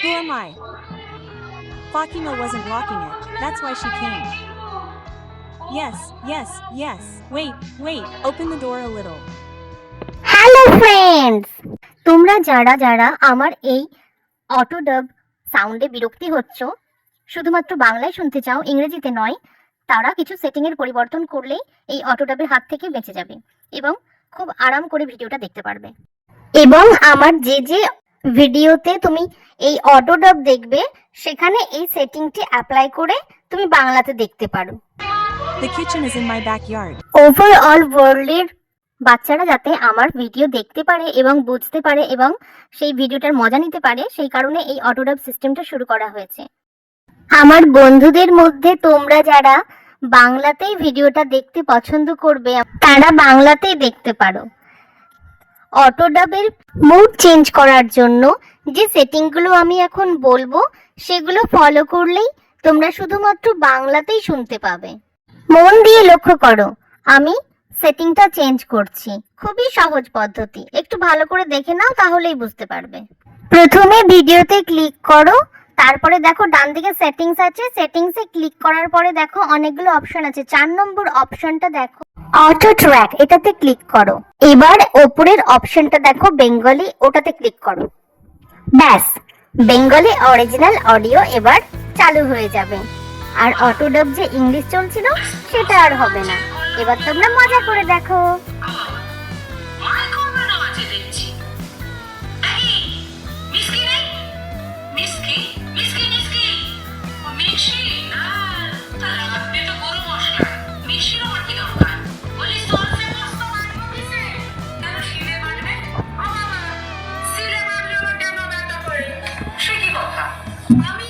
Who am I? Fatima wasn't locking it, that's why she came. Yes. Wait, open the door a little. Hello friends, তোমরা যারা যারা আমার এই অটোডাব সাউন্ডে বিরক্তি হচ্ছ, শুধুমাত্র বাংলায় শুনতে চাও, ইংরেজিতে নয়, তারা কিছু সেটিংয়ের পরিবর্তন করলেই এই অটোডাবের হাত থেকে বেঁচে যাবে এবং খুব আরাম করে ভিডিওটা দেখতে পারবে। এবং আমার যে যে ভিডিওতে তুমি এই অটোডাব দেখবে সেখানে এই সেটিংটি অ্যাপ্লাই করে তুমি বাংলাতে দেখতে পারো। The kitchen is in my backyard. Overall ওয়ার্ল্ডের বাচ্চারা যাতে আমার ভিডিও দেখতে পারে এবং বুঝতে পারে এবং সেই ভিডিওটার মজা নিতে পারে, সেই কারণে এই অটোডাব সিস্টেমটা শুরু করা হয়েছে। আমার বন্ধুদের মধ্যে তোমরা যারা বাংলাতেই ভিডিওটা দেখতে পছন্দ করবে তারা বাংলাতেই দেখতে পারো। অটোডাবের মুড চেঞ্জ করার জন্য যে সেটিংগুলো আমি এখন বলবো সেগুলো ফলো করলেই তোমরা শুধুমাত্র বাংলাতেই শুনতে পাবে। মন দিয়ে লক্ষ্য করো, আমি সেটিংটা চেঞ্জ করছি। খুবই সহজ পদ্ধতি, একটু ভালো করে দেখে নাও তাহলেই বুঝতে পারবে। প্রথমে ভিডিওতে ক্লিক করো, তারপরে দেখো ডান দিকে সেটিংস আছে, সেটিংসে ক্লিক করার পরে দেখো অনেকগুলো অপশন আছে। 4 নম্বর অপশনটা দেখো অটো ট্র্যাক, এটাতে ক্লিক করো। এবার ওপরের অপশনটা দেখো বেঙ্গলি, ওটাতে ক্লিক করো। ব্যাস, বেঙ্গলি অরিজিনাল অডিও এবার চালু হয়ে যাবে। আর অটোডাব যে ইংলিশ চলছিল সেটা আর হবে না। এবার তোমরা মজা করে দেখো। আমি